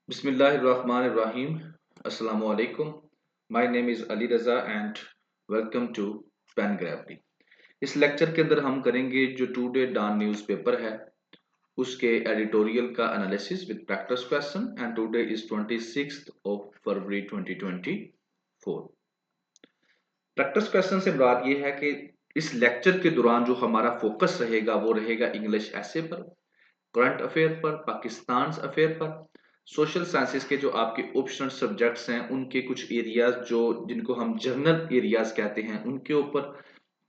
Bismillahirrahmanirrahim. Assalamu alaikum. My name is Ali Raza and welcome to Pen Gravity. इस lecture के अंदर हम करेंगे जो टुडे डॉन न्यूज़पेपर है उसके एडिटोरियल का analysis with practice question and today is 26th of February 2024. Practice question से मुराद ये है कि इस लेक्चर के दौरान जो हमारा फोकस रहेगा वो रहेगा इंग्लिश ऐसे पर, करंट अफेयर पर, पाकिस्तान अफेयर पर, सोशल साइंसेस के जो आपके ऑप्शनल सब्जेक्ट्स हैं उनके कुछ एरियाज जो जिनको हम जर्नल एरियाज कहते हैं उनके ऊपर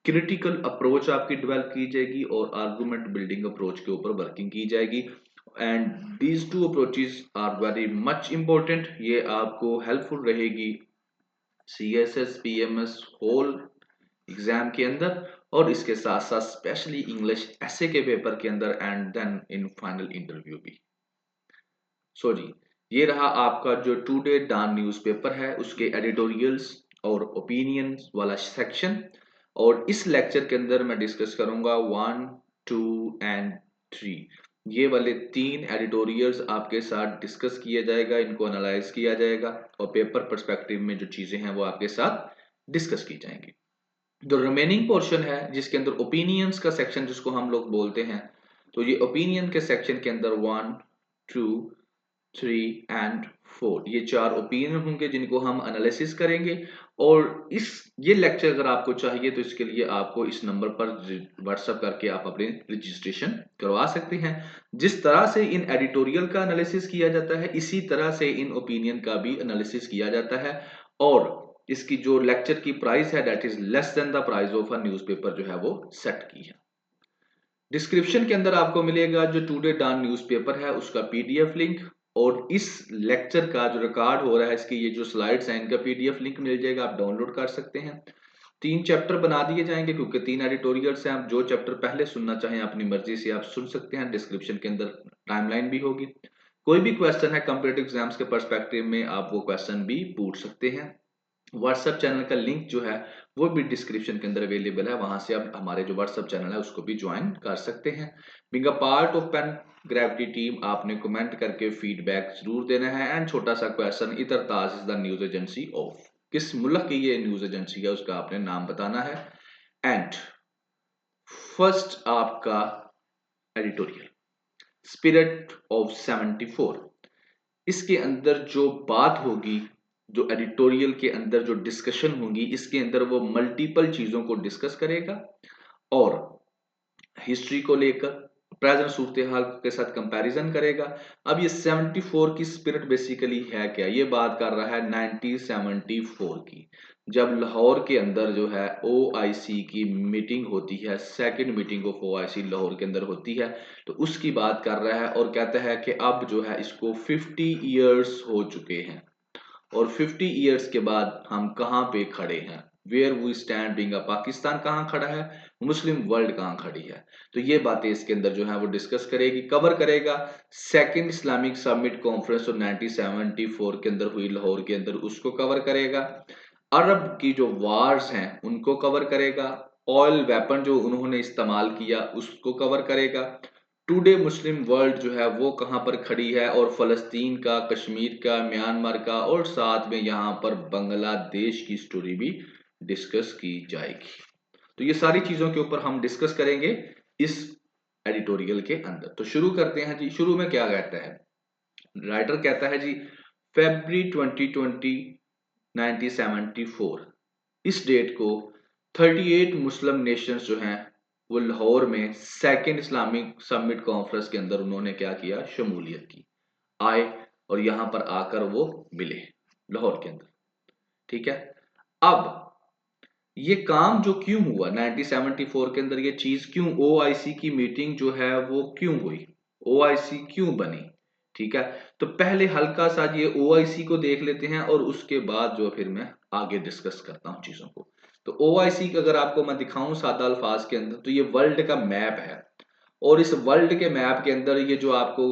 क्रिटिकल अप्रोच आपकी डेवलप की जाएगी और आर्गुमेंट बिल्डिंग अप्रोच के ऊपर वर्किंग की जाएगी and these two approaches are very much important. ये आपको हेल्पफुल रहेगी CSS PMS होल एग्जाम के अंदर और इसके साथ साथ स्पेशली इंग्लिश ऐसे के पेपर के अंदर and then in final interview भी। जी, ये रहा आपका जो टुडे डॉन न्यूज़पेपर है उसके एडिटोरियल्स और ओपिनियंस वाला सेक्शन और इस लेक्चर के अंदर मैं डिस्कस करूंगा 1, 2 एंड 3 ये वाले 3 एडिटोरियल्स आपके साथ डिस्कस किया जाएगा, इनको एनालाइज किया जाएगा और पेपर पर्सपेक्टिव में जो चीजें हैं वो आपके साथ डिस्कस की जाएंगी। जो रिमेनिंग पोर्शन है जिसके अंदर ओपिनियंस का सेक्शन जिसको हम लोग बोलते हैं, तो ये ओपिनियन के सेक्शन के अंदर 1, 2, 3 एंड 4 ये 4 ओपिनियन होंगे जिनको हम एनालिसिस करेंगे और ये लेक्चर अगर आपको चाहिए तो इसके लिए आपको इस नंबर पर व्हाट्सएप करके आप अपने रजिस्ट्रेशन करवा सकते हैं। जिस तरह से इन एडिटोरियल का एनालिसिस किया जाता है इसी तरह से इन ओपिनियन का भी एनालिसिस किया जाता है और इसकी जो लेक्चर की प्राइस है that is less than the price of a newspaper जो है वो सेट की है। डिस्क्रिप्शन के अंदर आपको मिलेगा जो टुडे डॉन न्यूज़पेपर है उसका पीडीएफ लिंक और इस लेक्चर का जो रिकॉर्ड हो रहा है इसकी ये जो स्लाइड्स हैं इनका पीडीएफ लिंक मिल जाएगा, आप डाउनलोड कर सकते हैं। 3 चैप्टर बना दिए जाएंगे क्योंकि 3 एडिटोरियल्स हैं, आप जो चैप्टर पहले सुनना चाहें अपनी मर्जी से आप सुन सकते हैं। डिस्क्रिप्शन के अंदर टाइमलाइन भी होगी, कोई भी क्वेश्चन है कॉम्पिटिटिव एग्जाम्स के पर्सपेक्टिव में आप वो क्वेश्चन भी पूछ सकते हैं। व्हाट्सएप चैनल का लिंक जो है वो भी डिस्क्रिप्शन के अंदर अवेलेबल है, वहां से आप हमारे जो व्हाट्सएप चैनल है उसको भी ज्वाइन कर सकते हैं। Being a part of Pen Gravity team आपने कमेंट करके फीडबैक जरूर देना है एंड छोटा सा question, ITAR TASS is the news agency of, किस मुल्क की ये न्यूज एजेंसी है उसका आपने नाम बताना है। एंड फर्स्ट आपका एडिटोरियल स्पिरिट ऑफ 74, इसके अंदर जो बात होगी, जो एडिटोरियल के अंदर जो डिस्कशन होगी इसके अंदर वो मल्टीपल चीजों को डिस्कस करेगा और हिस्ट्री को लेकर प्रेजेंट सूरत हाल के साथ कंपैरिजन करेगा। अब ये 74 की स्पिरिट बेसिकली है क्या, ये बात कर रहा है 1974 की, जब लाहौर के अंदर जो है OIC की मीटिंग होती है, second meeting of OIC Lahore के अंदर होती है, तो उसकी बात कर रहा है और कहता है कि अब जो है इसको 50 ईयर्स हो चुके हैं और 50 ईयर्स के बाद हम कहाँ पे खड़े हैं, where we stand being a Pakistan कहाँ खड़ा है, मुस्लिम वर्ल्ड कहाँ खड़ी है। तो ये बातें इसके अंदर जो है वो डिस्कस करेगी, कवर करेगा। सेकंड इस्लामिक समिट कॉन्फ्रेंस और 1974 के अंदर हुई लाहौर के अंदर उसको कवर करेगा। अरब की जो वार्स हैं उनको कवर करेगा, ऑयल वेपन जो उन्होंने इस्तेमाल किया उसको कवर करेगा। टुडे मुस्लिम वर्ल्ड जो है वो कहाँ पर खड़ी है और फलस्तीन का, कश्मीर का, म्यांमार का और साथ में यहाँ पर बांग्लादेश की स्टोरी भी डिस्कस की जाएगी। तो ये सारी चीजों के ऊपर हम डिस्कस करेंगे इस एडिटोरियल के अंदर। तो शुरू करते हैं जी। शुरू में क्या कहता है राइटर, कहता है जी February 2020 1974, इस डेट को 38 मुस्लिम नेशंस जो हैं वो लाहौर में सेकेंड इस्लामिक समिट कॉन्फ्रेंस के अंदर उन्होंने क्या किया, शमूलियत की, आए और यहां पर आकर वो मिले लाहौर के अंदर। ठीक है, अब ये काम जो क्यों हुआ 1974 के अंदर, ये चीज क्यों, OIC की मीटिंग जो है वो क्यों हुई, OIC क्यों बनी। ठीक है, तो पहले हल्का सा ये OIC को देख लेते हैं और उसके बाद जो फिर मैं आगे डिस्कस करता हूं चीजों को। तो OIC का अगर आपको मैं दिखाऊं सादा अल्फाज के अंदर तो ये वर्ल्ड का मैप है और इस वर्ल्ड के मैप के अंदर ये जो आपको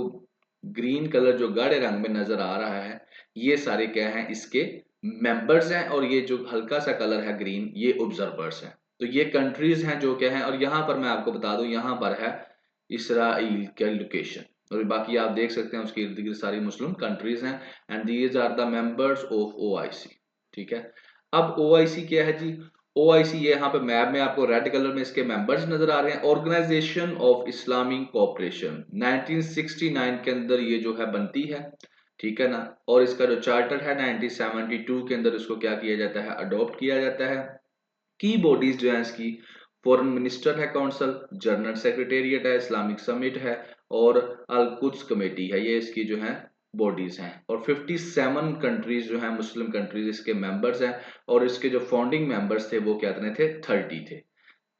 ग्रीन कलर जो गाढ़े रंग में नजर आ रहा है ये सारे क्या हैं, इसके मेंबर्स हैं और ये जो हल्का सा कलर है ग्रीन ये ऑब्जर्वर्स हैं। तो ये कंट्रीज हैं जो क्या हैं और यहाँ पर मैं आपको बता दूं यहाँ पर है इसराइल का लोकेशन। और बाकी आप देख सकते हैं उसके इर्द गिर्द सारी मुस्लिम कंट्रीज हैं and these are the members of OIC. ठीक है, अब ओआईसी क्या है जी? ओआईसी ये यहाँ पे मैप में आपको रेड कलर में इसके मेंबर्स नजर आ रहे हैं। ऑर्गेनाइजेशन ऑफ इस्लामिक कोऑपरेशन 1969 के अंदर ये जो है बनती है, ठीक है ना। और इसका जो चार्टर है 1972 के अंदर इसको क्या किया जाता है, अडॉप्ट किया जाता है। की बॉडीज जो है इसकी, फॉरेन मिनिस्टर है काउंसिल, जनरल सेक्रेटेरिएट है, इस्लामिक समिट है और अल कुद्स कमेटी है, ये इसकी जो है बॉडीज हैं। और 57 कंट्रीज जो है मुस्लिम कंट्रीज इसके मेंबर्स हैं और इसके जो फाउंडिंग मेंबर्स थे वो कितने थे, 30 थे।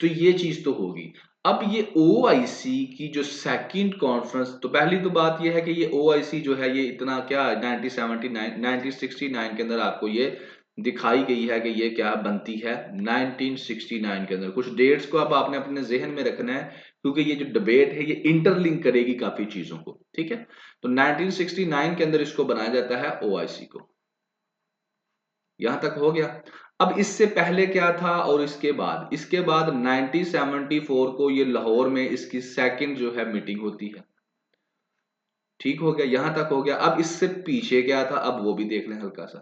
तो ये चीज तो होगी। अब ये ओआईसी की जो सेकंड कॉन्फ्रेंस, तो पहली तो बात ये है कि ये ओआईसी जो है ये इतना क्या 1979 1969 के अंदर आपको ये दिखाई गई है कि ये क्या बनती है 1969 के अंदर। कुछ डेट्स को अब आपने अपने जहन में रखना है क्योंकि ये जो डिबेट है ये इंटरलिंक करेगी काफी चीजों को, ठीक है। तो 1969 के अंदर इसको बनाया जाता है ओआईसी को। यहां तक हो गया। अब इससे पहले क्या था और इसके बाद 1974 को ये लाहौर में इसकी सेकंड जो है मीटिंग होती है। ठीक हो गया, यहां तक हो गया। अब इससे पीछे क्या था अब वो भी देख लें हल्का सा,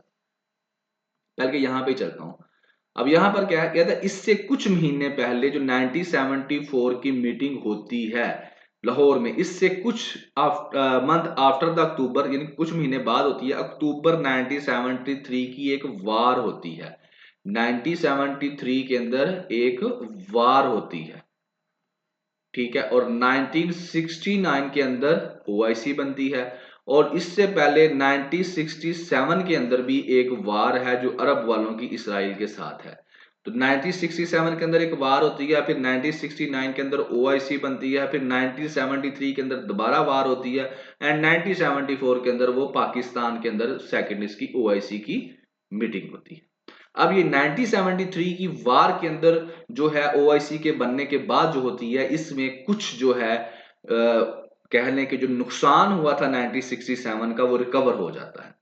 पहले यहां पे चलता हूं। अब यहां पर क्या था, इससे कुछ महीने पहले जो 1974 की मीटिंग होती है लाहौर में, इससे कुछ मंथ आफ्टर द अक्टूबर, यानी कुछ महीने बाद होती है अक्टूबर 1973 की एक वार होती है। 1973 के अंदर एक वार होती है, ठीक है। और 1969 के अंदर ओआईसी बनती है। और इससे पहले 1967 के अंदर भी एक वार है जो अरब वालों की इसराइल के साथ है। तो 1967 के अंदर एक वार होती है, फिर 1969 के अंदर ओआईसी बनती है, फिर 1973 के अंदर दोबारा वार होती है एंड 1974 के अंदर वो पाकिस्तान के अंदर सेकेंड इसकी ओआईसी की मीटिंग होती है। अब ये 1973 की वार के अंदर जो है ओआईसी के बनने के बाद जो होती है, इसमें कुछ जो है कहने के जो नुकसान हुआ था 1967 का वो रिकवर हो जाता है।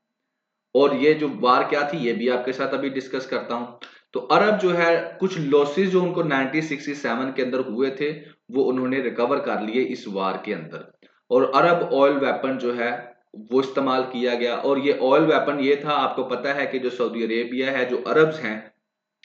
और ये जो वार क्या थी ये भी आपके साथ अभी डिस्कस करता हूं। तो अरब जो है कुछ लॉसेस जो उनको 1967 के अंदर हुए थे वो उन्होंने रिकवर कर लिए इस वार के अंदर। और अरब ऑयल वेपन जो है वो इस्तेमाल किया गया। और ये ऑयल वेपन ये था, आपको पता है कि जो सऊदी अरेबिया है, जो अरब्स हैं,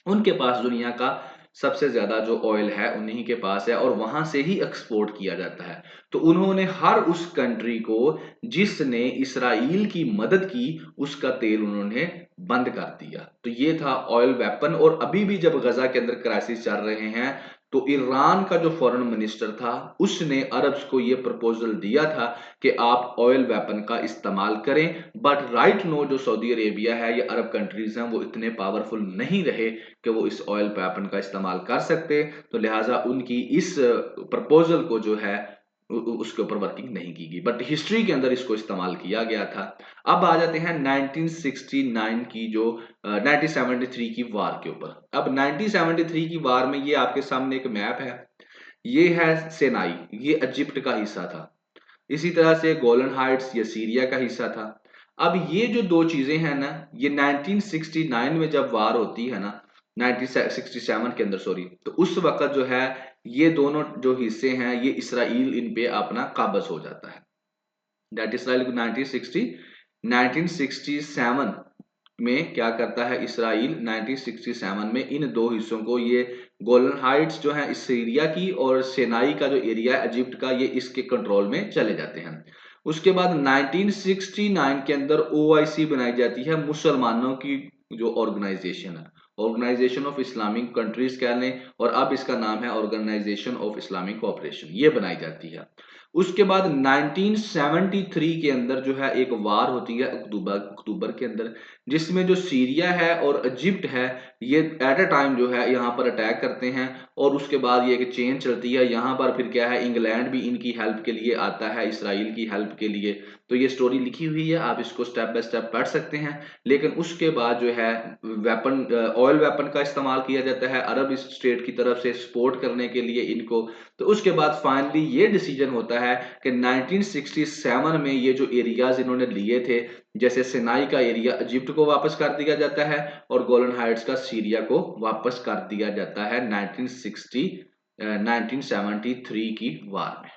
उनके पास दुनिया का सबसे ज्यादा जो ऑयल है उन्हीं के पास है और वहां से ही एक्सपोर्ट किया जाता है। तो उन्होंने हर उस कंट्री को जिसने इसराइल की मदद की उसका तेल उन्होंने बंद कर दिया। तो ये था ऑयल वेपन। और अभी भी जब गजा के अंदर क्राइसिस चल रहे हैं तो ईरान का जो फॉरेन मिनिस्टर था उसने अरब्स को ये प्रपोजल दिया था कि आप ऑयल वेपन का इस्तेमाल करें। बट राइट नो जो सऊदी अरेबिया है या अरब कंट्रीज हैं वो इतने पावरफुल नहीं रहे कि वो इस ऑयल वेपन का इस्तेमाल कर सकते। तो लिहाजा उनकी इस प्रपोजल को जो है उसके ऊपर वर्किंग नहीं की गई, बट हिस्ट्री के अंदर इसको इस्तेमाल किया गया था। अब आ जाते हैं 1969 की जो 1973 की वार के ऊपर। अब 1973 की वार में ये आपके सामने एक मैप है, ये है सेनाई, ये इजिप्ट का हिस्सा था। इसी तरह से गोलन हाइट्स ये सीरिया का हिस्सा था। अब ये जो दो चीजें हैं ना, ये 1969 में जब वार होती है ना, 1967 के अंदर सॉरी, तो उस वक्त जो है ये दोनों जो हिस्से हैं ये इसराइल इन पे अपना काबज हो जाता है। दैट इसराइल 1967 में क्या करता है इसराइल, 1967 में इन दो हिस्सों को, ये गोलन हाइट्स जो है इस सीरिया की और सेनाई का जो एरिया है इजिप्ट का, ये इसके कंट्रोल में चले जाते हैं। उसके बाद 1969 के अंदर ओआईसी बनाई जाती है, मुसलमानों की जो ऑर्गेनाइजेशन है, ऑर्गेनाइजेशन ऑफ इस्लामिक कंट्रीज कह लें, और अब इसका नाम है ऑर्गेनाइजेशन ऑफ इस्लामिक कोऑपरेशन, ये बनाई जाती है। उसके बाद 1973 के अंदर जो है एक वार होती है अक्टूबर के अंदर, जिसमें जो सीरिया है और इजिप्ट है ये एट अ टाइम जो है यहाँ पर अटैक करते हैं। और उसके बाद ये एक चेन चलती है, यहाँ पर फिर क्या है इंग्लैंड भी इनकी हेल्प के लिए आता है, इसराइल की हेल्प के लिए। तो ये स्टोरी लिखी हुई है, आप इसको स्टेप बाय स्टेप पढ़ सकते हैं। लेकिन उसके बाद जो है वेपन, ऑयल वेपन का इस्तेमाल किया जाता है अरब स्टेट की तरफ से सपोर्ट करने के लिए इनको। तो उसके बाद फाइनली ये डिसीजन होता है कि 1967 में ये जो एरियाज इन्होंने लिए थे, जैसे सिनाई का एरिया इजिप्ट को वापस कर दिया जाता है और गोलन हाइट्स का सीरिया को वापस कर दिया जाता है 1973 की वार में।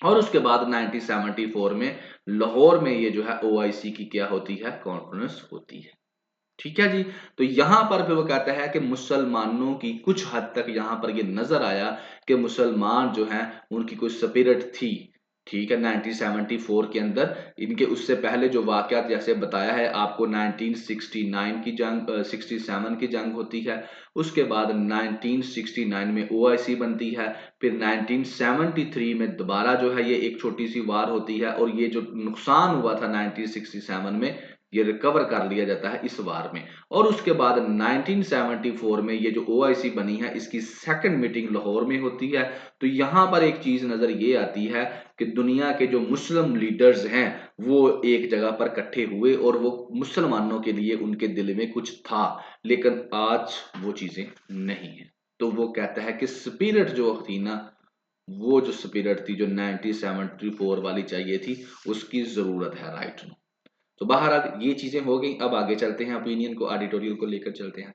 और उसके बाद 1974 में लाहौर में ये जो है ओआईसी की क्या होती है, कॉन्फ्रेंस होती है। ठीक है जी। तो यहां पर फिर वो कहता है कि मुसलमानों की कुछ हद तक यहां पर ये नजर आया कि मुसलमान जो हैं उनकी कोई स्पिरिट थी। ठीक है, 1974 के अंदर इनके उससे पहले जो वाकयात जैसे बताया है आपको, 1969 की जंग, 67 की जंग होती है। उसके बाद 1969 में ओआईसी बनती है। फिर 1973 में दोबारा जो है ये एक छोटी सी वार होती है, और ये जो नुकसान हुआ था 1967 में ये रिकवर कर लिया जाता है इस वार में। और उसके बाद 1974 में ये जो ओआईसी बनी है इसकी सेकंड मीटिंग लाहौर में होती है। तो यहां पर एक चीज नजर ये आती है कि दुनिया के जो मुस्लिम लीडर्स हैं वो एक जगह पर इकट्ठे हुए, और वो मुसलमानों के लिए उनके दिल में कुछ था, लेकिन आज वो चीजें नहीं है। तो वो कहता है कि स्पिरिट जो थी ना, वो जो स्पिरिट थी जो 1974 वाली चाहिए थी, उसकी जरूरत है राइट। तो बहरहाल ये चीजें हो गई। अब आगे चलते हैं, ओपिनियन को, एडिटोरियल को लेकर चलते हैं।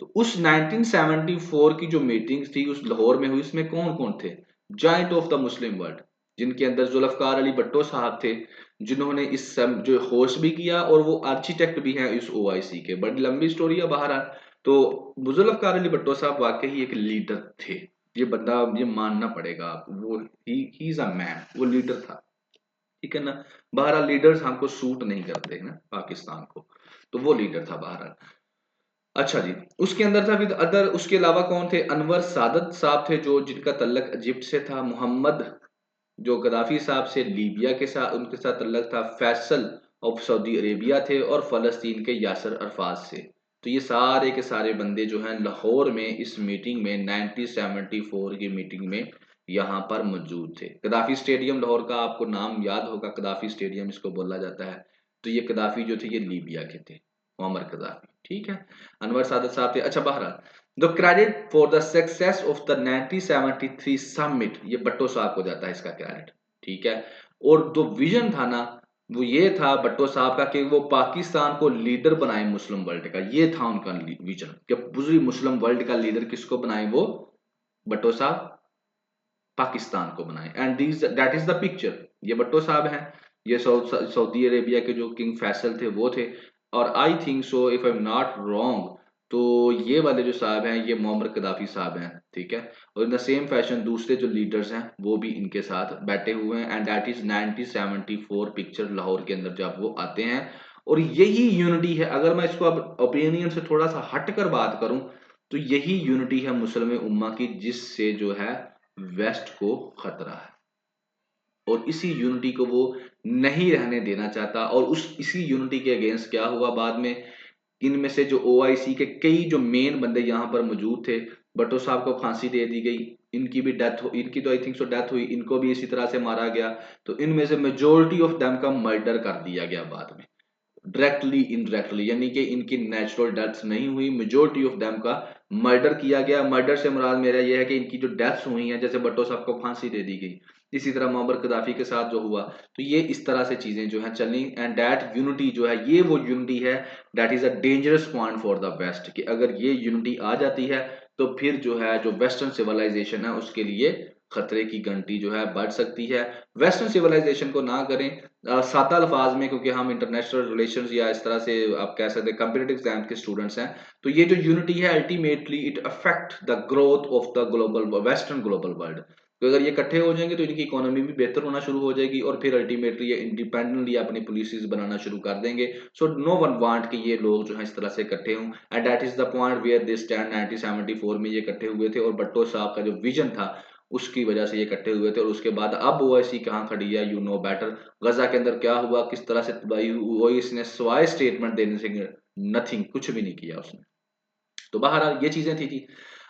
तो उस 1974 की जो मीटिंग थी उस लाहौर में हुई, इसमें कौन कौन थे? Giant of the Muslim world, जिनके अंदर जुल्फकार अली भट्टो साहब थे, जिन्होंने जो होस्ट भी किया, और वो आर्किटेक्ट भी हैं इस ओआईसी के। बड़ी लंबी स्टोरी है बहरहाल। तो जुल्फकार अली भट्टो साहब वाकई एक लीडर थे। ये बंदा, ये मानना पड़ेगा आप, वो ही इज अ मैन, वो लीडर था। ठीक है ना। बहरहाल लीडर्स हमको सूट नहीं करते हैं ना पाकिस्तान को, तो वो लीडर था बहरहाल। अच्छा जी। उसके अंदर था विद अदर, उसके अलावा कौन थे? अनवर सादत साहब थे, जो जिनका तल्लक इजिप्ट से था। मोहम्मद जो गद्दाफी साहब से लीबिया के साथ उनके साथ तल्लक था। फैसल ऑफ सऊदी अरेबिया थे, और फलस्तीन के यासर अरफात से। तो ये सारे के सारे बंदे जो हैं लाहौर में इस मीटिंग में 1974 की मीटिंग में यहाँ पर मौजूद थे। कदाफी स्टेडियम लाहौर का आपको नाम याद होगा, कदाफी स्टेडियम इसको बोला जाता है। तो ये कदाफी जो थे ये लीबिया के थे, मुअम्मर कदाफी। ठीक है। अनवर सादत साहब थे। अच्छा बहरहाल, the credit for the success of the 1973 summit, ये भट्टो साहब को जाता है इसका क्रेडिट। ठीक है। और जो विजन था ना, वो ये था भट्टो साहब का कि वो पाकिस्तान को लीडर बनाए मुस्लिम वर्ल्ड का। ये था उनका विजन कि पूरी मुस्लिम वर्ल्ड का लीडर किसको बनाए? वो भट्टो साहब पाकिस्तान को बनाए। And this that is the picture. ये भट्टो साहब हैं, ये सऊदी अरेबिया के जो किंग फैसल थे वो थे। और I think so if I am not wrong, तो ये वाले जो साहब हैं ये मुअम्मर कदाफी साहब हैं। ठीक है। और इन द सेम फैशन दूसरे जो लीडर्स हैं वो भी इनके साथ बैठे हुए हैं। And that is 1974 picture Lahore के अंदर जब वो आते हैं। और यही यूनिटी है, अगर मैं इसको अब ओपिनियन से थोड़ा सा हट कर बात करूं, तो यही यूनिटी है मुस्लिम उम्मा की, जिससे जो है वेस्ट को खतरा है। और इसी यूनिटी को वो नहीं रहने देना चाहता। और उस इसी यूनिटी के अगेंस्ट क्या हुआ बाद में? इनमें से जो ओआईसी के कई जो मेन बंदे यहाँ पर मौजूद थे, भट्टो साहब को फांसी दे दी गई। इनकी भी डेथ हो, इनकी तो आई थिंक सो डेथ हुई, इनको भी इसी तरह से मारा गया। तो इनमें से मेजोरिटी ऑफ देम का मर्डर कर दिया गया बाद में, डायरेक्टली इनडायरेक्टली, यानी कि इनकी नेचुरल डेथ्स नहीं हुई, मेजोरिटी ऑफ देम का मर्डर किया गया। मर्डर से मुराद मेरा यह है कि इनकी जो डेथ्स हुई हैं, जैसे भट्टो साहब को फांसी दे दी गई, इसी तरह मुअम्मर कदाफी के साथ जो हुआ, तो ये इस तरह से चीजें जो है चली। एंड दैट यूनिटी जो है, ये वो यूनिटी है that is a dangerous point for the west, कि अगर ये यूनिटी आ जाती है तो फिर जो है जो वेस्टर्न सिविलाइजेशन है उसके लिए खतरे की घंटी जो है बढ़ सकती है। वेस्टर्न सिविलाइजेशन को ना करें सादा अल्फाज में, क्योंकि हम इंटरनेशनल रिलेशंस या इस तरह से आप कह सकते हैं कंपटीटिव एग्जाम के स्टूडेंट्स हैं, तो ये जो यूनिटी है ultimately it affect the growth of the global western global world. तो अगर ये इकट्ठे हो जाएंगे तो इनकी इकोनॉमी भी बेहतर होना शुरू हो जाएगी, और फिर अल्टीमेटली ये इंडिपेंडेंटली अपनी पॉलिसीज बनाना शुरू कर देंगे। सो नो वन वांट कि ये लोग जो है इस तरह से इकट्ठे हों। And that is the point where they stand. 1974 में ये इकट्ठे हुए थे, और भट्टो साहब का जो विजन था उसकी वजह से ये इकट्ठे हुए थे। और उसके बाद अब ओआईसी कहाँ खड़ी है, यू नो बेटर। गजा के अंदर क्या हुआ, किस तरह से तबाही हुई, ओआईसी ने सवाए स्टेटमेंट देने से नथिंग, कुछ भी नहीं किया उसने। तो बहरहाल ये चीजें थी।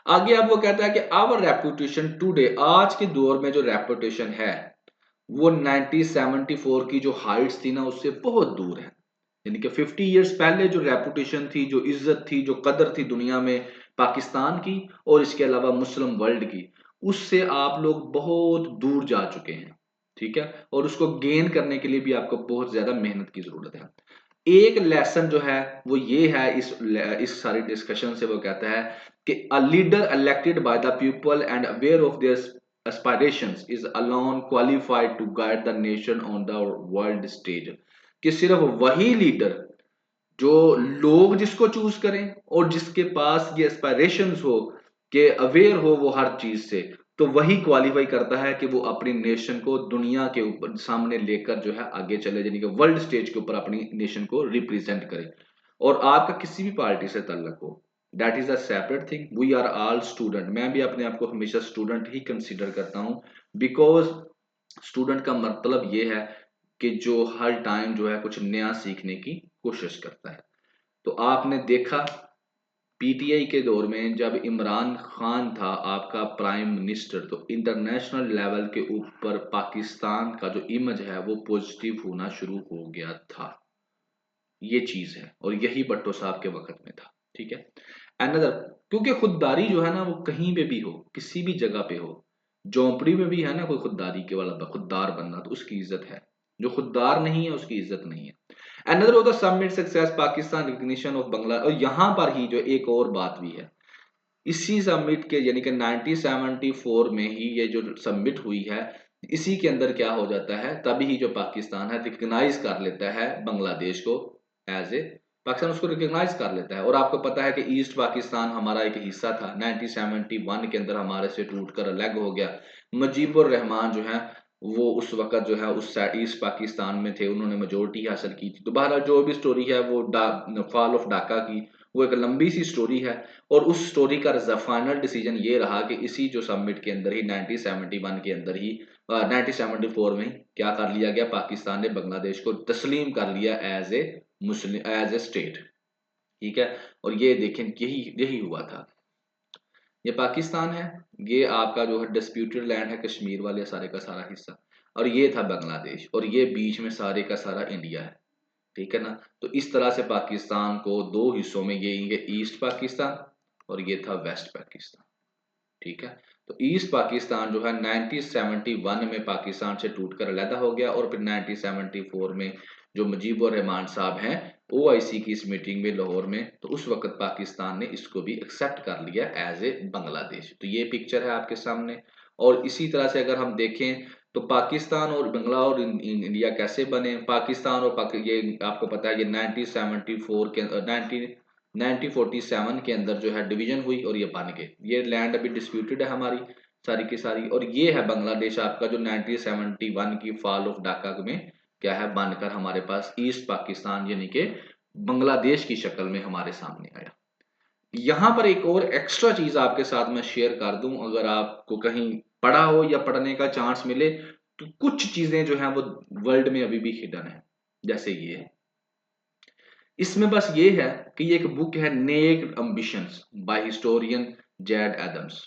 आगे अब वो कहता है कि आवर रेपुटेशन टुडे, आज के दौर में जो रेपुटेशन है वो 1974 की जो हाइट्स थी ना उससे बहुत दूर है। यानी कि 50 इयर्स पहले जो रेपुटेशन थी, जो इज्जत थी, जो कदर थी दुनिया में पाकिस्तान की और इसके अलावा मुस्लिम वर्ल्ड की, उससे आप लोग बहुत दूर जा चुके हैं। ठीक है। और उसको गेन करने के लिए भी आपको बहुत ज्यादा मेहनत की जरूरत है। एक लेसन जो है वो ये है इस सारी डिस्कशन से, वो कहता है कि a leader elected by the people and aware of their aspirations is alone qualified to guide the nation on the world stage, कि सिर्फ वही लीडर जो लोग जिसको चूज करें और जिसके पास ये एस्पायरेशंस हो, कि अवेयर हो वो हर चीज से, तो वही क्वालिफाई करता है कि वो अपनी नेशन को दुनिया के ऊपर सामने लेकर जो है आगे चले, यानी कि वर्ल्ड स्टेज के ऊपर अपनी नेशन को रिप्रेजेंट करे। और आपका किसी भी पार्टी से ताल्लुक हो, that is a separate thing. We are all student, मैं भी अपने आप को हमेशा स्टूडेंट ही कंसिडर करता हूँ, बिकॉज स्टूडेंट का मतलब ये है कि जो हर टाइम जो है कुछ नया सीखने की कोशिश करता है। तो आपने देखा पीटीआई के दौर में जब इमरान खान था आपका प्राइम मिनिस्टर, तो इंटरनेशनल लेवल के ऊपर पाकिस्तान का जो इमेज है वो पॉजिटिव होना शुरू हो गया था। ये चीज है, और यही भट्टो साहब के वक्त में था। ठीक है। अनदर, क्योंकि खुददारी जो है ना वो कहीं पे भी हो, किसी भी जगह पे हो, झोंपड़ी में भी है ना कोई खुददारी के वाला खुददार बनना, तो उसकी इज्जत है। जो खुददार नहीं है उसकी इज्जत नहीं है। Another of the summit success Pakistan recognition of Bangla, और यहां पर ही जो एक और बात भी है, इसी समिट के यानी कि 1974 में ही ये जो समिट हुई है, इसी के अंदर क्या हो जाता है, तभी ही जो पाकिस्तान है रिकग्नाइज कर लेता है बांग्लादेश को एज ए, पाकिस्तान उसको रिकग्नाइज कर लेता है। और आपको पता है कि ईस्ट पाकिस्तान हमारा एक हिस्सा था, 1971 के अंदर हमारे से टूटकर अलग हो गया। मुजीबुर रहमान जो है वो उस वक्त जो है उस ईस्ट पाकिस्तान में थे, उन्होंने मेजोरिटी हासिल की थी। दोबारा जो भी स्टोरी है वो फॉल ऑफ ढाका की, वो एक लंबी सी स्टोरी है। और उस स्टोरी का फाइनल डिसीजन ये रहा कि इसी जो समिट के अंदर ही 1971 के अंदर ही 1974 में क्या कर लिया गया, पाकिस्तान ने बांग्लादेश को तस्लीम कर लिया as a Muslim, as a state. ठीक है। और ये देखें यही यही हुआ था। ये पाकिस्तान है, ये आपका जो है डिस्प्यूटेड लैंड है, कश्मीर वाले सारे का सारा हिस्सा, और ये था बांग्लादेश, और ये बीच में सारे का सारा इंडिया है। ठीक है ना। तो इस तरह से पाकिस्तान को दो हिस्सों में, ये ईस्ट पाकिस्तान और ये था वेस्ट पाकिस्तान। ठीक है। तो ईस्ट पाकिस्तान जो है 1971 में पाकिस्तान से टूटकर अलहदा हो गया, और फिर 1974 में जो मुजीबुर रहमान साहब हैं ओआईसी की इस मीटिंग में लाहौर में, तो उस वक्त पाकिस्तान ने इसको भी एक्सेप्ट कर लिया एज ए बांग्लादेश। तो ये पिक्चर है आपके सामने। और इसी तरह से अगर हम देखें तो पाकिस्तान और बांग्ला और इंडिया कैसे बने, पाकिस्तान और ये आपको पता है ये 1974 के 1947 के अंदर जो है डिवीजन हुई और ये बन गए। ये लैंड अभी डिस्प्यूटेड है हमारी सारी की सारी, और ये है बांग्लादेश आपका जो 1971 की फॉल ऑफ ढाका में क्या है बनकर हमारे पास ईस्ट पाकिस्तान यानी कि बांग्लादेश की शक्ल में हमारे सामने आया। यहां पर एक और एक्स्ट्रा चीज आपके साथ मैं शेयर कर दूं, अगर आपको कहीं पढ़ा हो या पढ़ने का चांस मिले, तो कुछ चीजें जो है वो वर्ल्ड में अभी भी हिडन है। जैसे ये, इसमें बस ये है कि ये एक बुक है नेक अम्बिशंस बाय हिस्टोरियन जेड एडम्स।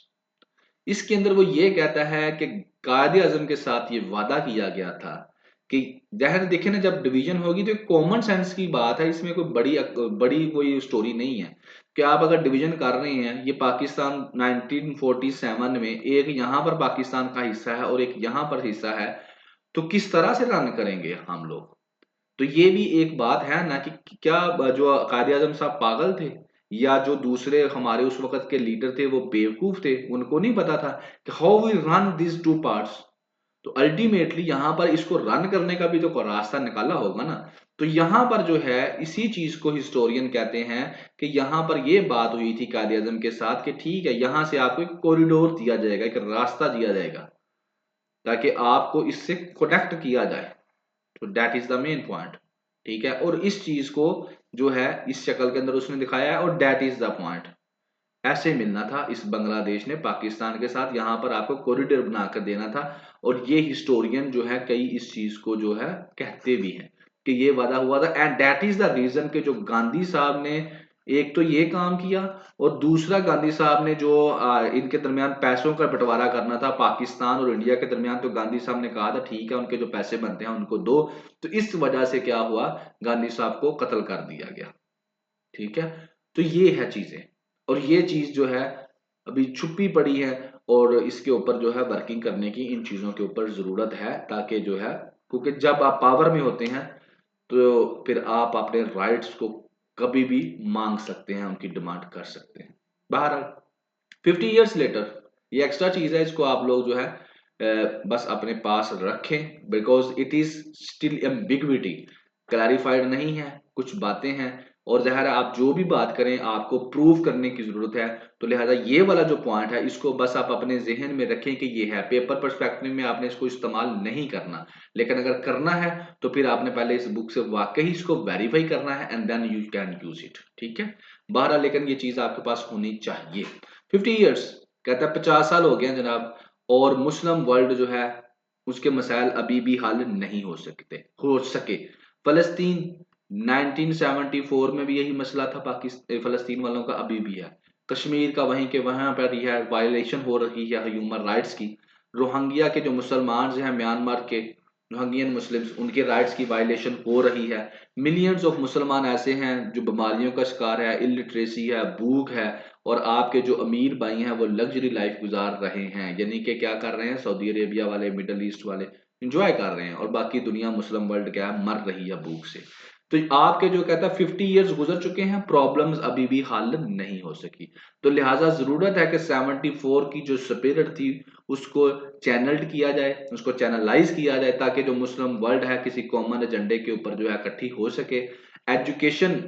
इसके अंदर वो ये कहता है कि कायदे आजम के साथ ये वादा किया गया था कि जहर देखे ना जब डिवीजन होगी तो कॉमन सेंस की बात है, इसमें कोई बड़ी बड़ी कोई स्टोरी नहीं है कि आप अगर डिवीजन कर रहे हैं, ये पाकिस्तान 1947 में एक यहाँ पर पाकिस्तान का हिस्सा है और एक यहाँ पर हिस्सा है, तो किस तरह से रन करेंगे हम लोग। तो ये भी एक बात है ना कि क्या जो कायदे आजम साहब पागल थे, या जो दूसरे हमारे उस वक्त के लीडर थे वो बेवकूफ थे, उनको नहीं पता था कि how we run this two parts. तो अल्टीमेटली यहाँ पर इसको रन करने का भी तो कोई रास्ता निकाला होगा ना। तो यहाँ पर जो है इसी चीज को हिस्टोरियन कहते हैं कि यहाँ पर ये बात हुई थी कायदे आजम के साथ कि ठीक है यहाँ से आपको एक कॉरिडोर दिया जाएगा, एक रास्ता दिया जाएगा ताकि आपको इससे कनेक्ट किया जाए। तो that is the main point. ठीक है। और इस चीज को जो है इस शक्ल के अंदर उसने दिखाया है, और दैट इज द पॉइंट। ऐसे मिलना था इस बांग्लादेश ने पाकिस्तान के साथ, यहां पर आपको कॉरिडोर बनाकर देना था। और ये हिस्टोरियन जो है कई इस चीज को जो है कहते भी हैं कि ये वादा हुआ था, and that is the reason कि जो गांधी साहब ने एक तो ये काम किया, और दूसरा गांधी साहब ने जो इनके दरमियान पैसों का बंटवारा करना था पाकिस्तान और इंडिया के दरमियान, तो गांधी साहब ने कहा था ठीक है उनके जो पैसे बनते हैं उनको दो। तो इस वजह से क्या हुआ, गांधी साहब को कत्ल कर दिया गया। ठीक है। तो ये है चीजें, और ये चीज जो है अभी छुपी पड़ी है, और इसके ऊपर जो है वर्किंग करने की इन चीजों के ऊपर जरूरत है, ताकि जो है, क्योंकि जब आप पावर में होते हैं तो फिर आप अपने राइट्स को कभी भी मांग सकते हैं, उनकी डिमांड कर सकते हैं। बहरहाल 50 ईयर्स लेटर, ये एक्स्ट्रा चीज है, इसको आप लोग जो है बस अपने पास रखें, because it is still ambiguity, clarified नहीं है, कुछ बातें हैं, और ज़ाहिर है आप जो भी बात करें आपको प्रूव करने की जरूरत है। तो लिहाजा ये वाला जो पॉइंट है इसको बस आप अपने जहन में रखें कि ये है, पेपर पर्सपेक्टिव में आपने इसको इस्तेमाल नहीं करना, लेकिन अगर करना है तो फिर आपने पहले इस बुक से वाकई इसको वेरीफाई करना है and then you can use it. ठीक है, बहरहाल लेकिन ये चीज आपके पास होनी चाहिए। 50 ईयर्स, कहता है 50 साल हो गए हैं जनाब, और मुस्लिम वर्ल्ड जो है उसके मसाइल अभी भी हल नहीं हो सके। फलस्तीन 1974 में भी यही मसला था, पाकिस्तान फलस्तीन वालों का अभी भी है। कश्मीर का वहीं के वहां पर यह वायलेशन हो रही है ह्यूमन राइट्स की। रोहिंग्या के जो मुसलमान हैं म्यांमार के रोहिंग्यन मुस्लिम्स, उनके राइट्स की वायलेशन हो रही है। मिलियंस ऑफ मुसलमान ऐसे हैं जो बीमारियों का शिकार है, इलिटरेसी है, भूख है, और आपके जो अमीर भाई हैं वो लग्जरी लाइफ गुजार रहे हैं, यानी कि क्या कर रहे हैं, सऊदी अरेबिया वाले, मिडल ईस्ट वाले इंजॉय कर रहे हैं, और बाकी दुनिया मुस्लिम वर्ल्ड क्या है, मर रही है भूख से। तो आपके जो कहता है 50 ईयर्स गुजर चुके हैं, प्रॉब्लम्स अभी भी हल नहीं हो सकी। तो लिहाजा जरूरत है कि 74 की जो स्पिरिट थी उसको चैनल्ड किया जाए, उसको चैनलाइज किया जाए, ताकि जो मुस्लिम वर्ल्ड है किसी कॉमन एजेंडे के ऊपर जो है इकट्ठी हो सके। एजुकेशन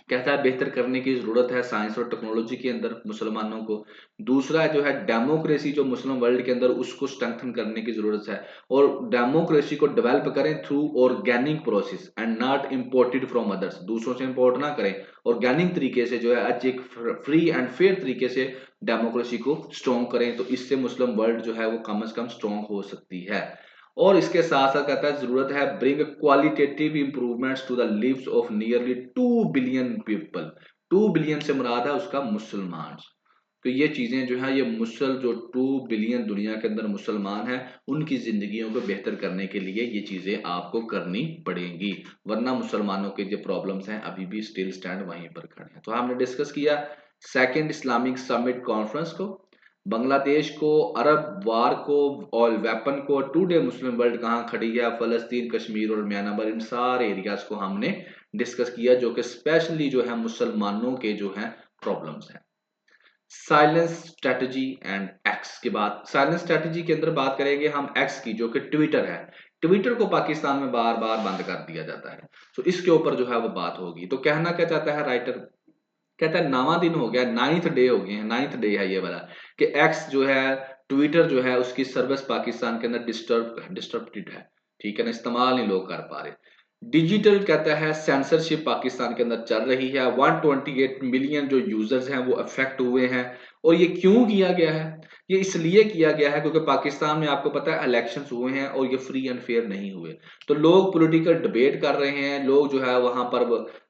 कहता है बेहतर करने की जरूरत है साइंस और टेक्नोलॉजी के अंदर मुसलमानों को। दूसरा जो है डेमोक्रेसी जो मुस्लिम वर्ल्ड के अंदर, उसको स्ट्रेंथन करने की जरूरत है, और डेमोक्रेसी को डेवलप करें through organic process and not imported from others, दूसरों से इम्पोर्ट ना करें, ऑर्गेनिक तरीके से जो है आज एक फ्री एंड फेयर तरीके से डेमोक्रेसी को स्ट्रॉन्ग करें, तो इससे मुस्लिम वर्ल्ड जो है वो कम से कम स्ट्रॉन्ग हो सकती है। और इसके साथ साथ कहता है जरूरत है bring qualitative improvements to the lives of nearly 2 billion people. 2 billion से मुराद है उसका मुसलमान। तो ये चीजें जो है, ये मुसल जो 2 बिलियन दुनिया के अंदर मुसलमान हैं, उनकी जिंदगियों को बेहतर करने के लिए ये चीजें आपको करनी पड़ेंगी, वरना मुसलमानों के जो प्रॉब्लम्स हैं अभी भी स्टिल स्टैंड वहीं पर खड़े हैं। तो हमने डिस्कस किया सेकेंड इस्लामिक समिट कॉन्फ्रेंस को, बांग्लादेश को, अरब वार को, और वेपन को, टुडे मुस्लिम वर्ल्ड कहाँ खड़ी है, फलस्तीन, कश्मीर और म्यांमार, इन सारे एरियाज को हमने डिस्कस किया, जो कि स्पेशली जो है मुसलमानों के जो है प्रॉब्लम्स हैं। साइलेंस स्ट्रेटजी एंड एक्स के बाद, साइलेंस स्ट्रेटजी के अंदर बात करेंगे हम एक्स की, जो कि ट्विटर है। ट्विटर को पाकिस्तान में बार बार बंद कर दिया जाता है, तो इसके ऊपर जो है वो बात होगी। तो कहना क्या चाहता है राइटर, कहता है 9वां दिन हो गया, 9th डे हो गए हैं, 9th डे है ये वाला, कि एक्स जो है, ट्विटर जो है, उसकी सर्विस पाकिस्तान के अंदर डिस्टर्बड है। ठीक है ना, इस्तेमाल नहीं लोग कर पा रहे। डिजिटल कहता है सेंसरशिप पाकिस्तान के अंदर चल रही है, 128 मिलियन जो यूजर्स हैं वो अफेक्ट हुए हैं। और ये क्यों किया गया है, ये इसलिए किया गया है क्योंकि पाकिस्तान में आपको पता है इलेक्शंस हुए हैं और ये फ्री एंड फेयर नहीं हुए। तो लोग पॉलिटिकल डिबेट कर रहे हैं, लोग जो है वहां पर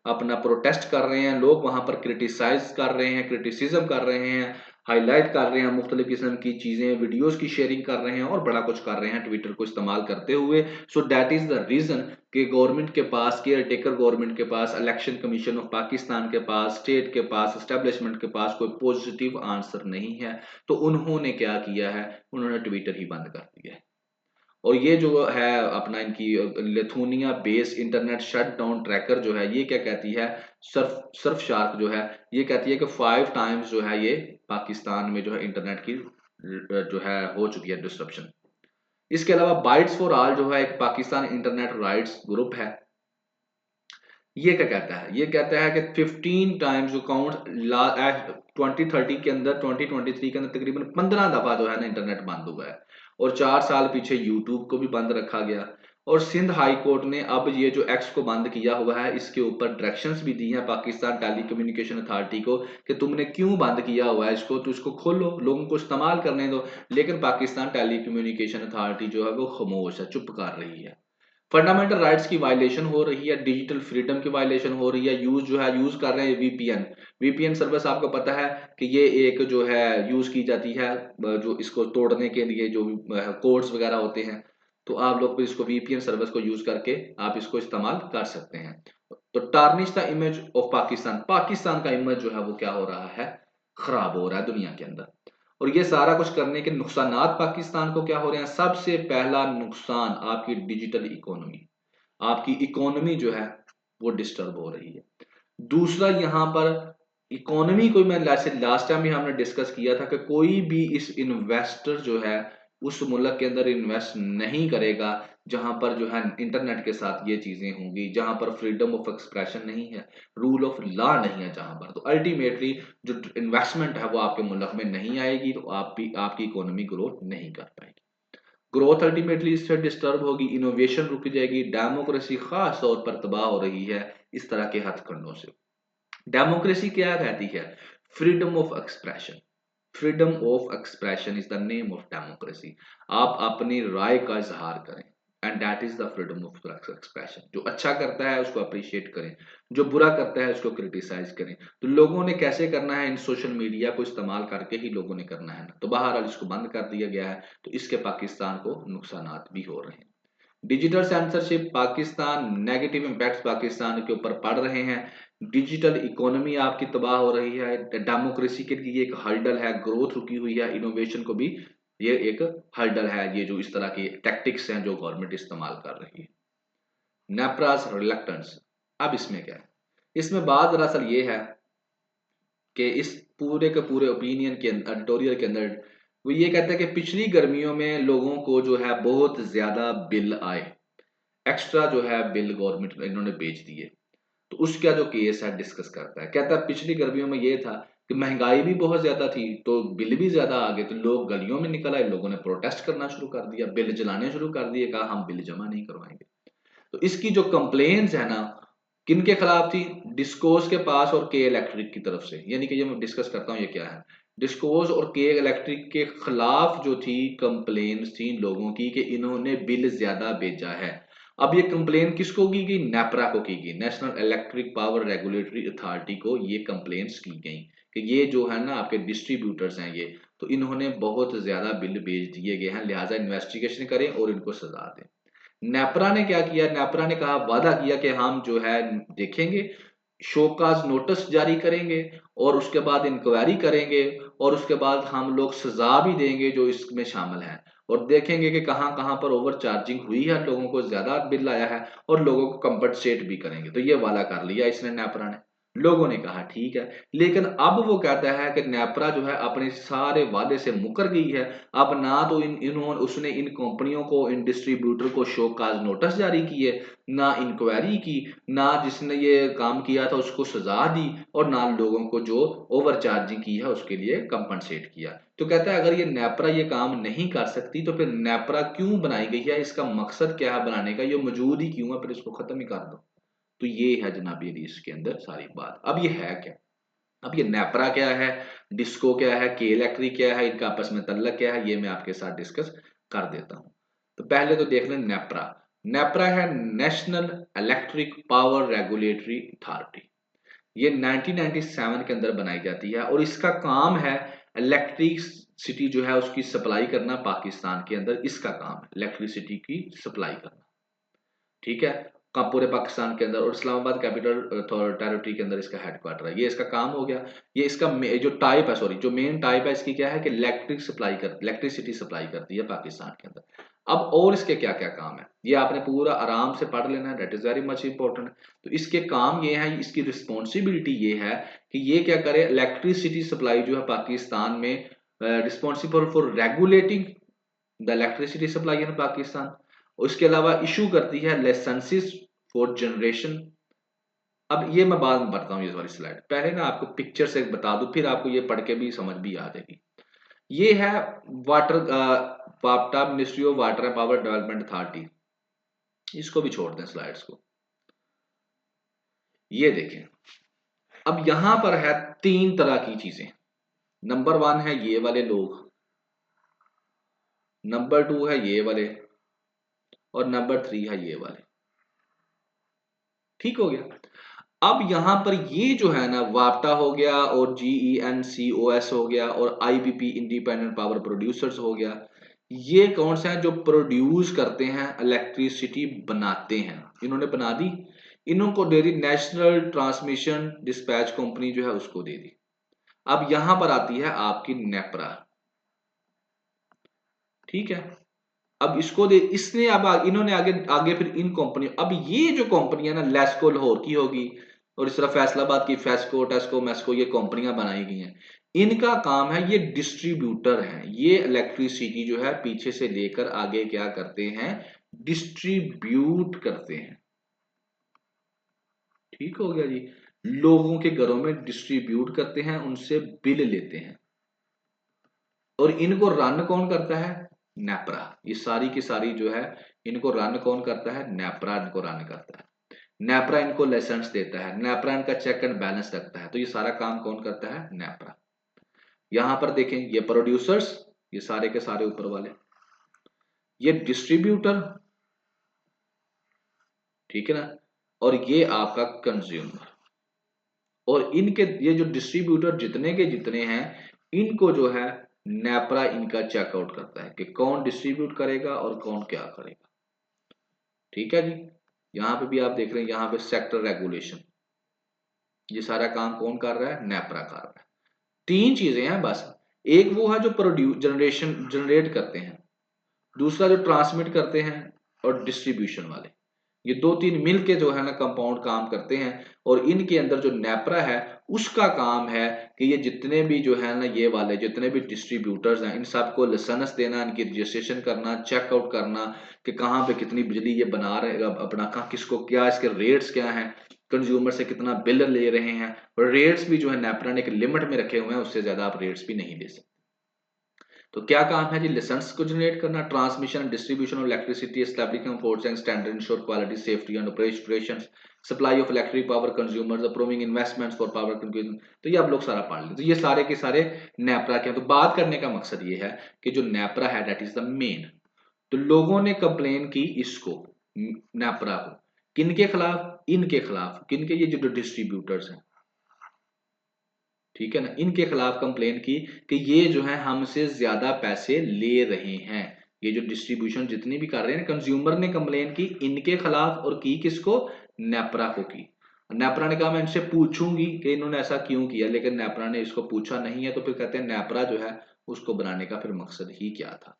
अपना प्रोटेस्ट कर रहे हैं, लोग वहां पर क्रिटिसाइज कर रहे हैं, क्रिटिसिज्म कर रहे हैं, हाईलाइट कर रहे हैं, मुख्तलिफ किस्म की चीजें, वीडियोस की शेयरिंग कर रहे हैं, और बड़ा कुछ कर रहे हैं ट्विटर को इस्तेमाल करते हुए। So that is the reason कि गवर्नमेंट के पास, केयर टेकर गवर्नमेंट के पास, इलेक्शन कमीशन ऑफ पाकिस्तान के पास, स्टेट के पास, एस्टेब्लिशमेंट के पास कोई पॉजिटिव आंसर नहीं है। तो उन्होंने क्या किया है, उन्होंने ट्विटर ही बंद कर दिया है। और ये जो है अपना इनकी Lithuania base internet shutdown tracker जो है, ये क्या कहती है, सर्फ शार्क जो है, ये कहती है कि 5 टाइम्स जो है ये पाकिस्तान में जो है इंटरनेट की जो है हो चुकी है डिस्ट्रप्शन। इसके अलावा बाइट्स फॉर ऑल जो है एक पाकिस्तान इंटरनेट राइट्स ग्रुप है, ये क्या कहता है, ये कहता है कि 15 टाइम्स जो काउंट 2030 के अंदर, 2023 के अंदर तकरीबन 15 दफा जो है ना इंटरनेट बंद हुआ है, और 4 साल पीछे यूट्यूब को भी बंद रखा गया। और सिंध हाई कोर्ट ने अब ये जो एक्स को बंद किया हुआ है इसके ऊपर डायरेक्शंस भी दी हैं पाकिस्तान टेली कम्युनिकेशन अथॉरिटी को, कि तुमने क्यों बंद किया हुआ है इसको, तो इसको खोलो, लोगों को इस्तेमाल करने दो। लेकिन पाकिस्तान टेली कम्युनिकेशन अथॉरिटी जो है वो खामोश है, चुप कर रही है। फंडामेंटल राइट्स की वायलेशन हो रही है, डिजिटल फ्रीडम की वायलेशन हो रही है, यूज जो है यूज कर रहे हैं वीपीएन। वीपीएन सर्विस आपको पता है कि ये एक जो है यूज की जाती है, जो इसको तोड़ने के लिए जो कोड्स वगैरह होते हैं, तो आप लोग भी इसको वीपीएन सर्विस को यूज करके आप इसको इस्तेमाल कर सकते हैं। तो tarnish the image of Pakistan, Pakistan का इमेज जो है वो क्या हो रहा है, खराब हो रहा है दुनिया के अंदर। और ये सारा कुछ करने के नुकसानात पाकिस्तान को क्या हो रहे हैं, सबसे पहला नुकसान आपकी डिजिटल इकोनॉमी, आपकी इकोनॉमी जो है वो डिस्टर्ब हो रही है। दूसरा यहाँ पर इकोनॉमी को मैं लास्ट टाइम भी हमने डिस्कस किया था कि कोई भी इस इन्वेस्टर जो है उस मुल्क के अंदर इन्वेस्ट नहीं करेगा जहां पर जो है इंटरनेट के साथ ये चीजें होंगी, जहां पर फ्रीडम ऑफ एक्सप्रेशन नहीं है, रूल ऑफ लॉ नहीं है जहां पर, तो अल्टीमेटली जो इन्वेस्टमेंट है वो आपके मुल्क में नहीं आएगी, तो आपकी इकोनॉमी ग्रोथ नहीं कर पाएगी। ग्रोथ अल्टीमेटली इससे डिस्टर्ब होगी, इनोवेशन रुक जाएगी, डेमोक्रेसी खास तौर पर तबाह हो रही है इस तरह के हथकंडों से। डेमोक्रेसी क्या कहती है? Freedom of expression. Freedom of expression is the name of democracy. आप अपनी राय का इजहार करें, and that is the freedom of expression. जो अच्छा करता है उसको अप्रिशिएट करें, जो बुरा करता है उसको क्रिटिसाइज करें। तो लोगों ने कैसे करना है? इन सोशल मीडिया को इस्तेमाल करके ही लोगों ने करना है ना, तो बहरहाल इसको बंद कर दिया गया है, तो इसके पाकिस्तान को नुकसानात भी हो रहे हैं। Digital censorship Pakistan, negative impacts Pakistan के ऊपर पड़ रहे हैं। डिजिटल इकोनॉमी आपकी तबाह हो रही है, डेमोक्रेसी के लिए एक हर्डल है, ग्रोथ रुकी हुई है, इनोवेशन को भी ये एक हर्डल है, ये जो इस तरह की टैक्टिक्स हैं जो गवर्नमेंट इस्तेमाल कर रही है। नेप्रास रिलक्टेंस, अब इसमें क्या है? इसमें बात दरअसल ये है कि इस पूरे के पूरे ओपिनियन के एडिटोरियल के अंदर वो ये कहता है कि पिछली गर्मियों में लोगों को जो है बहुत ज्यादा बिल आए, एक्स्ट्रा जो है बिल गवर्नमेंट इन्होंने बेच दिए। तो उसका जो केस है डिस्कस करता है, कहता है पिछली गर्मियों में ये था कि महंगाई भी बहुत ज्यादा थी, तो बिल भी ज्यादा आ गए, तो लोग गलियों में निकल आए, लोगों ने प्रोटेस्ट करना शुरू कर दिया, बिल जलाने शुरू कर दिए, कहा हम बिल जमा नहीं करवाएंगे। तो इसकी जो कंप्लेन्स है ना, किन के खिलाफ थी? डिस्कोस के पास और के इलेक्ट्रिक की तरफ से। यानी कि ये मैं डिस्कस करता हूँ ये क्या है। डिस्कोस और के इलेक्ट्रिक के खिलाफ जो थी कंप्लेन्स थी लोगों की कि इन्होंने बिल ज्यादा भेजा है। अब ये कंप्लेन किसको की गई? नेपरा को की गई, national electric power regulatory authority को ये कंप्लेन्स की गई कि ये जो है ना आपके डिस्ट्रीब्यूटर्स हैं ये, तो इन्होंने बहुत ज्यादा बिल भेज दिए गए हैं, लिहाजा इन्वेस्टिगेशन करें और इनको सजा दें। नेपरा ने क्या किया? नेपरा ने कहा, वादा किया कि हम जो है देखेंगे, शोकाज नोटिस जारी करेंगे और उसके बाद इंक्वायरी करेंगे और उसके बाद हम लोग सजा भी देंगे जो इसमें शामिल हैं, और देखेंगे कि कहां कहां पर ओवर चार्जिंग हुई है, लोगों को ज्यादा बिल आया है, और लोगों को कंपनसेट भी करेंगे। तो ये वादा कर लिया इसने नेपरा ने। लोगों ने कहा ठीक है, लेकिन अब वो कहता है कि नेपरा जो है अपने सारे वादे से मुकर गई है। अब ना तो इन्होंने उसने इन कंपनियों को, इन डिस्ट्रीब्यूटर को शो काज नोटिस जारी किए, ना इंक्वायरी की, ना जिसने ये काम किया था उसको सजा दी, और ना लोगों को जो ओवर चार्जिंग की है उसके लिए कंपनसेट किया। तो कहता है अगर ये नेपरा ये काम नहीं कर सकती तो फिर नेपरा क्यों बनाई गई है, इसका मकसद क्या है बनाने का, ये मौजूद ही क्यों है, फिर इसको खत्म ही कर दो। तो ये है जनाब ये इसके अंदर सारी बात। अब ये है क्या? अब ये नेपरा क्या है, डिस्को क्या है, के इलेक्ट्रिक क्या है, इनका आपस में तल्लक क्या है, ये मैं आपके साथ डिस्कस कर देता हूं। तो पहले तो देख लें नेपरा। नेपरा है national electric power regulatory authority. ये 1997 के अंदर बनाई जाती है और इसका काम है इलेक्ट्रिसिटी जो है उसकी सप्लाई करना पाकिस्तान के अंदर। इसका काम है इलेक्ट्रिसिटी की सप्लाई करना, ठीक है, पूरे पाकिस्तान के अंदर, और इस्लामाबाद कैपिटल टेरिटरी के अंदर इसका हेडक्वार्टर है। ये इसका काम हो गया। ये इसका जो टाइप है, सॉरी, जो मेन टाइप है इसकी क्या है कि इलेक्ट्रिसिटी सप्लाई करती है पाकिस्तान के अंदर। अब और इसके क्या क्या काम है ये आपने पूरा आराम से पढ़ लेना है, that is very much important. तो इसके काम ये है, इसकी रिस्पॉन्सिबिलिटी ये है कि ये क्या करे, इलेक्ट्रिसिटी सप्लाई जो है पाकिस्तान में, responsible for regulating the electricity supply in Pakistan. उसके अलावा इशू करती है लाइसेंसेस फॉर जनरेशन। अब ये मैं बाद में बताता हूँ, ये वाली स्लाइड पहले ना आपको पिक्चर से बता दूं, फिर आपको ये पढ़ के भी समझ भी आ जाएगी। ये है वाटर, वापटा, ministry of water and power development authority. इसको भी छोड़ दें स्लाइड्स को। ये देखें, अब यहां पर है तीन तरह की चीजें। नंबर 1 है ये वाले लोग, नंबर 2 है ये वाले, और नंबर 3 है ये वाले। ठीक हो गया। अब यहां पर ये जो है ना वापटा हो गया और GENCOS हो गया और IPP इंडिपेंडेंट पावर प्रोड्यूसर्स हो गया, ये कौन से हैं जो प्रोड्यूस करते हैं, इलेक्ट्रिसिटी बनाते हैं। इन्होंने बना दी, इनको दे दी नेशनल ट्रांसमिशन डिस्पैच कंपनी जो है उसको दे दी। अब यहां पर आती है आपकी नेपरा, ठीक है। अब इसको दे, इसने अब इन्होंने आगे आगे फिर इन कंपनी, अब ये जो कंपनी है ना लेस्को लाहौर की होगी, और इस तरह फैसलाबाद की फेस्को, टेस्को, मेस्को, ये कंपनियां बनाई गई हैं। इनका काम है, ये डिस्ट्रीब्यूटर है, ये इलेक्ट्रिसिटी जो है पीछे से लेकर आगे क्या करते हैं, डिस्ट्रीब्यूट करते हैं। ठीक हो गया जी। लोगों के घरों में डिस्ट्रीब्यूट करते हैं, उनसे बिल लेते हैं। और इनको रन कौन करता है, नेपरा। ये सारी की सारी जो है इनको रन कौन करता है, नेपरा इनको रन करता है। नेपरा इनको लाइसेंस देता है, नेपरा इनका चेक एंड बैलेंस रखता है। तो ये सारा काम कौन करता है, नेपरा। यहां पर देखें, ये प्रोड्यूसर्स, ये सारे के सारे ऊपर वाले, ये डिस्ट्रीब्यूटर, ठीक है ना, और ये आपका कंज्यूमर। और इनके ये जो डिस्ट्रीब्यूटर जितने के जितने हैं, इनको जो है नेपरा इनका चेकआउट करता है कि कौन डिस्ट्रीब्यूट करेगा और कौन क्या करेगा। ठीक है जी। यहां पे भी आप देख रहे हैं, यहां पे सेक्टर रेगुलेशन, ये सारा काम कौन कर रहा है, नेपरा कर रहा है। तीन चीजें हैं बस। एक वो है जो प्रोड्यूस जनरेशन जनरेट करते हैं, दूसरा जो ट्रांसमिट करते हैं, और डिस्ट्रीब्यूशन वाले। ये दो तीन मिल के जो है ना कंपाउंड काम करते हैं। और इनके अंदर जो नेपरा है, उसका काम है कि ये जितने भी जो है ना ये वाले जितने भी डिस्ट्रीब्यूटर्स हैं, इन सबको लाइसेंस देना, इनकी रजिस्ट्रेशन करना, चेकआउट करना कि कहाँ पे कितनी बिजली ये बना रहे, अपना कहाँ किसको क्या, इसके रेट्स क्या हैं, कंज्यूमर से कितना बिल ले रहे हैं। और रेट्स भी जो है नेपरा ने एक लिमिट में रखे हुए हैं, उससे ज्यादा आप रेट्स भी नहीं ले सकते। तो क्या काम है जी, लाइसेंस को जनरेट करना, transmission distribution of electricity, establishing force and standard, ensure quality safety and operation, supply of electric power consumers, approving investments for power consumer. तो ये आप लोग सारा पढ़ लें। तो ये सारे के सारे नेपरा के हैं। तो बात करने का मकसद ये है कि जो नेपरा है दैट इज द मेन। तो लोगों ने कंप्लेन की इसको, नेपरा को, किनके खिलाफ, इनके खिलाफ, किनके, ये जो डिस्ट्रीब्यूटर्स हैं, ठीक है ना, इनके खिलाफ कंप्लेन की कि ये जो है हमसे ज्यादा पैसे ले रहे हैं। ये जो डिस्ट्रीब्यूशन जितनी भी कर रहे हैं, कंज्यूमर ने कंप्लेन की इनके खिलाफ, और की किसको, नेपरा को की। नेपरा ने कहा मैं इनसे पूछूंगी कि इन्होंने ऐसा क्यों किया, लेकिन नेपरा ने इसको पूछा नहीं है। तो फिर कहते हैं नेपरा जो है उसको बनाने का फिर मकसद ही क्या था।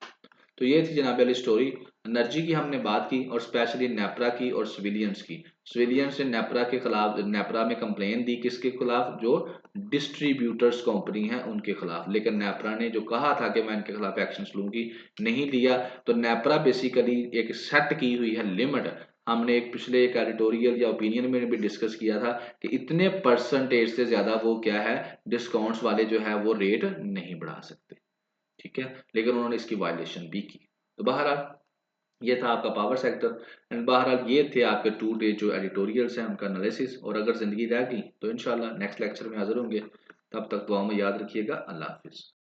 तो ये थी जनाब वाली स्टोरी। एनर्जी की हमने बात की, और स्पेशली नेपरा की और सिविलियंस की। सिविलियंस ने नेपरा के खिलाफ, नेपरा में कंप्लेन दी किसके खिलाफ, जो डिस्ट्रीब्यूटर्स कंपनी है उनके खिलाफ। लेकिन नेपरा ने जो कहा था कि मैं इनके खिलाफ एक्शन लूंगी, नहीं लिया। तो नेपरा बेसिकली एक सेट की हुई है लिमिट। हमने एक पिछले एक एडिटोरियल या ओपिनियन में भी डिस्कस किया था कि इतने परसेंटेज से ज्यादा वो क्या है, डिस्काउंट्स वाले जो है वो रेट नहीं बढ़ा सकते। ठीक है, लेकिन उन्होंने इसकी वायलेशन भी की। तो बहरहाल ये था आपका पावर सेक्टर। एंड बहरहाल ये थे आपके 2 डे जो एडिटोरियल्स हैं उनका एनालिसिस। और अगर जिंदगी रह गई तो इंशाल्लाह नेक्स्ट लेक्चर में हाजिर होंगे। तब तक दुआ में याद रखिएगा। अल्लाह हाफिज।